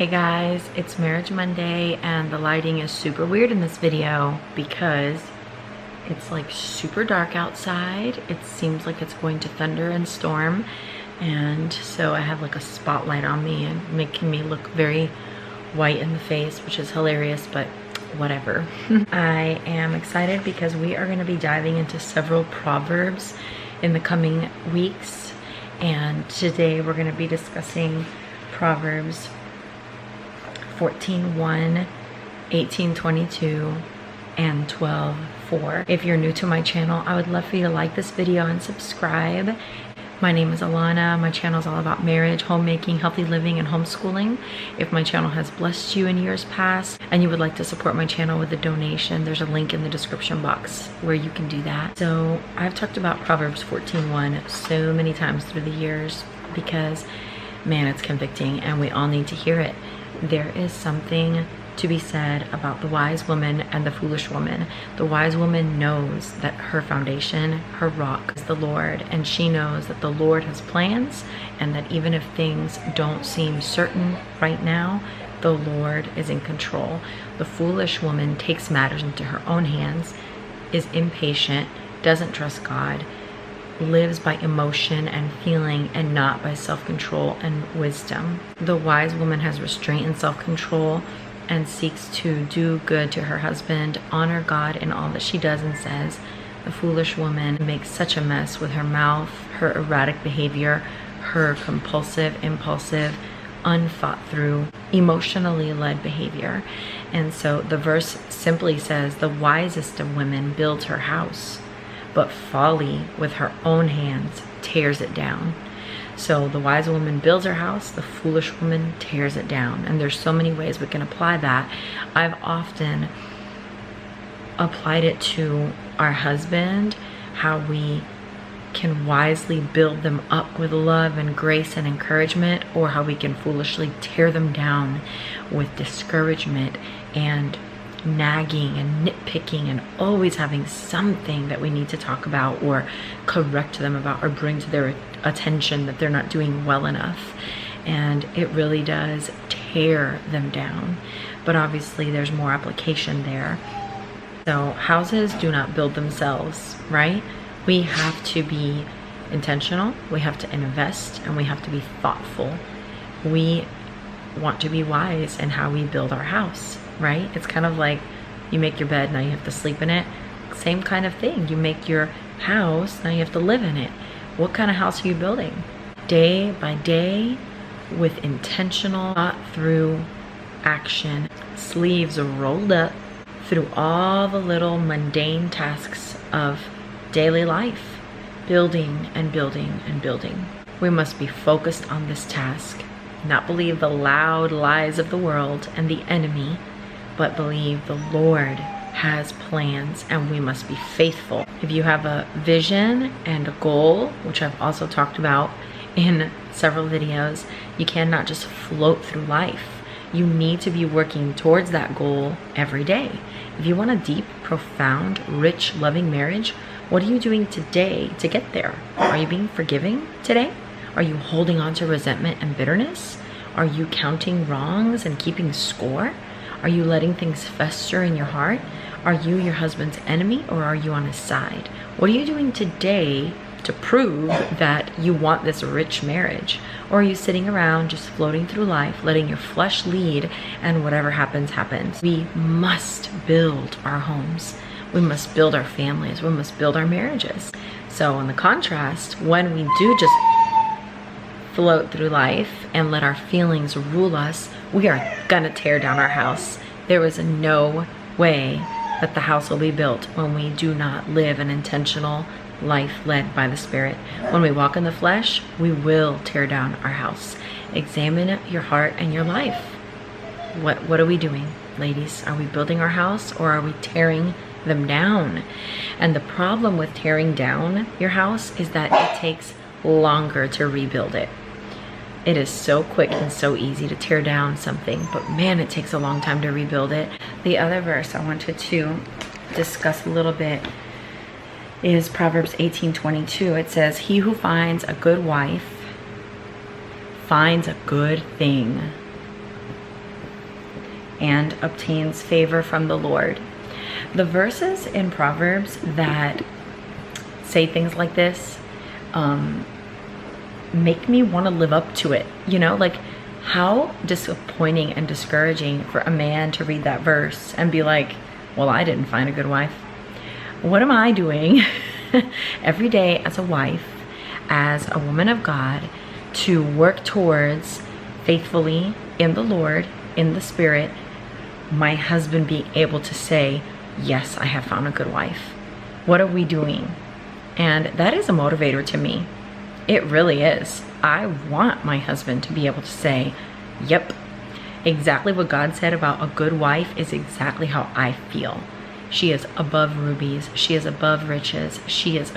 Hey guys, it's Marriage Monday and the lighting is super weird in this video because it's like super dark outside. It seems like it's going to thunder and storm, and so I have like a spotlight on me and making me look very white in the face, which is hilarious, but whatever. I am excited because we are going to be diving into several Proverbs in the coming weeks, and today we're going to be discussing Proverbs 14:1, 18:22, and 12:4. If you're new to my channel, I would love for you to like this video and subscribe. My name is Alana. My channel is all about marriage, homemaking, healthy living, and homeschooling. If my channel has blessed you in years past and you would like to support my channel with a donation, there's a link in the description box where you can do that. So I've talked about Proverbs 14:1 so many times through the years because, man, it's convicting and we all need to hear it. There is something to be said about the wise woman and the foolish woman. The wise woman knows that her foundation, her rock, is the Lord, and she knows that the Lord has plans, and that even if things don't seem certain right now, the Lord is in control. The foolish woman takes matters into her own hands, is impatient, doesn't trust God, lives by emotion and feeling and not by self-control and wisdom. The wise woman has restraint and self-control and seeks to do good to her husband, honor God in all that she does and says. The foolish woman makes such a mess with her mouth, her erratic behavior, her compulsive, impulsive, unthought through, emotionally led behavior. And so the verse simply says, the wisest of women builds her house, but folly with her own hands tears it down. So the wise woman builds her house, the foolish woman tears it down. And there's so many ways we can apply that. I've often applied it to our husband, how we can wisely build them up with love and grace and encouragement, or how we can foolishly tear them down with discouragement and nagging and nitpicking and always having something that we need to talk about or correct them about or bring to their attention that they're not doing well enough. And it really does tear them down. But obviously there's more application there. So houses do not build themselves, right? We have to be intentional, we have to invest, and we have to be thoughtful. We want to be wise in how we build our house, right? It's kind of like you make your bed, now you have to sleep in it. Same kind of thing. You make your house, now you have to live in it. What kind of house are you building? Day by day, with intentional, thought through action, sleeves rolled up through all the little mundane tasks of daily life, building and building and building. We must be focused on this task, not believe the loud lies of the world and the enemy, but believe the Lord has plans and we must be faithful. If you have a vision and a goal, which I've also talked about in several videos, you cannot just float through life. You need to be working towards that goal every day. If you want a deep, profound, rich, loving marriage, what are you doing today to get there? Are you being forgiving today? Are you holding on to resentment and bitterness? Are you counting wrongs and keeping score? Are you letting things fester in your heart? Are you your husband's enemy, or are you on his side? What are you doing today to prove that you want this rich marriage? Or are you sitting around just floating through life, letting your flesh lead, and whatever happens, happens? We must build our homes. We must build our families. We must build our marriages. So in the contrast, when we do just float through life and let our feelings rule us, we are gonna tear down our house. There is no way that the house will be built when we do not live an intentional life led by the Spirit. When we walk in the flesh, we will tear down our house. Examine your heart and your life. What are we doing, ladies? Are we building our house, or are we tearing them down? And the problem with tearing down your house is that it takes longer to rebuild it. It is so quick and so easy to tear down something, but man, it takes a long time to rebuild it. The other verse I wanted to discuss a little bit is Proverbs 18:22. It says, "He who finds a good wife finds a good thing and obtains favor from the Lord. The verses in Proverbs that say things like this make me want to live up to it. You know, like, how disappointing and discouraging for a man to read that verse and be like, well, I didn't find a good wife. What am I doing every day as a wife, as a woman of God, to work towards faithfully in the Lord, in the Spirit, my husband being able to say, yes, I have found a good wife? What are we doing? And that is a motivator to me. It really is. I want my husband to be able to say, yep, exactly what God said about a good wife is exactly how I feel. She is above rubies. She is above riches. She is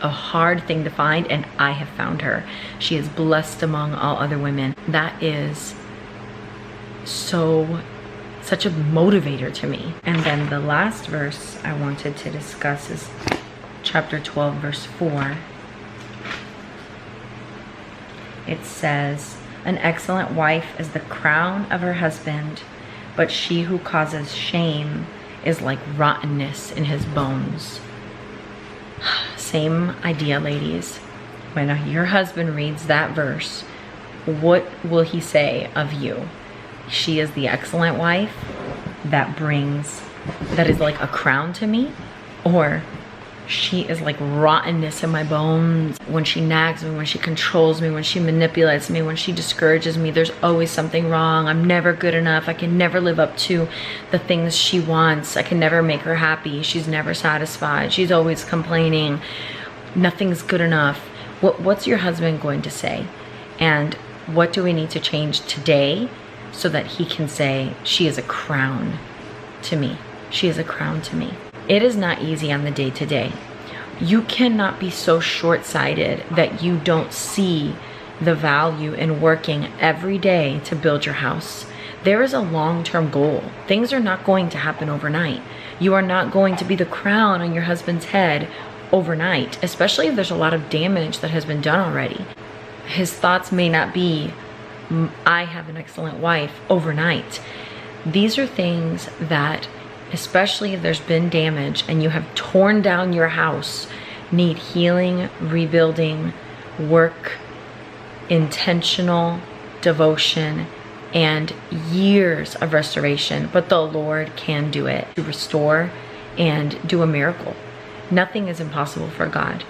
a hard thing to find, and I have found her. She is blessed among all other women. That is such a motivator to me. And then the last verse I wanted to discuss is chapter 12, verse 4. It says, an excellent wife is the crown of her husband, but she who causes shame is like rottenness in his bones. Same idea, ladies. When your husband reads that verse, what will he say of you? She is the excellent wife that is like a crown to me, or she is like rottenness in my bones. When she nags me, when she controls me, when she manipulates me, when she discourages me, there's always something wrong. I'm never good enough. I can never live up to the things she wants. I can never make her happy. She's never satisfied. She's always complaining. Nothing's good enough. What's your husband going to say? And what do we need to change today so that he can say, she is a crown to me. She is a crown to me. It is not easy on the day-to-day. You cannot be so short-sighted that you don't see the value in working every day to build your house. There is a long-term goal. Things are not going to happen overnight. You are not going to be the crown on your husband's head overnight, especially if there's a lot of damage that has been done already. His thoughts may not be, I have an excellent wife, overnight. These are things that, especially if there's been damage and you have torn down your house, need healing, rebuilding, work, intentional devotion, and years of restoration. But the Lord can do it, to restore and do a miracle. Nothing is impossible for God.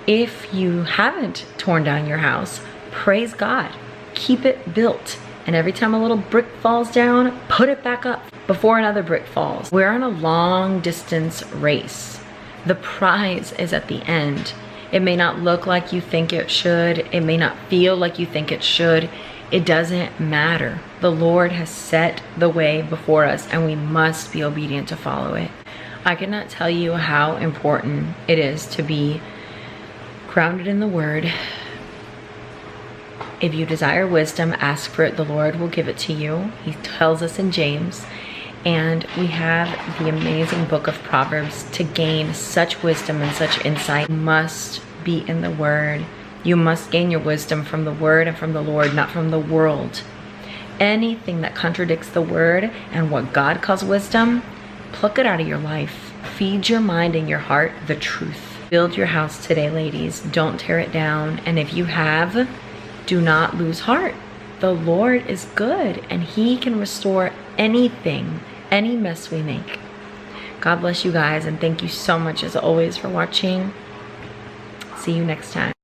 If you haven't torn down your house, praise God. Keep it built. And every time a little brick falls down, put it back up before another brick falls. We're on a long distance race. The prize is at the end. It may not look like you think it should. It may not feel like you think it should. It doesn't matter. The Lord has set the way before us, and we must be obedient to follow it. I cannot tell you how important it is to be grounded in the Word. If you desire wisdom, ask for it. The Lord will give it to you. He tells us in James. And we have the amazing book of Proverbs to gain such wisdom and such insight. You must be in the Word. You must gain your wisdom from the Word and from the Lord, not from the world. Anything that contradicts the Word and what God calls wisdom, pluck it out of your life. Feed your mind and your heart the truth. Build your house today, ladies. Don't tear it down. And if you have, do not lose heart. The Lord is good, and He can restore anything, any mess we make. God bless you guys, and thank you so much as always for watching. See you next time.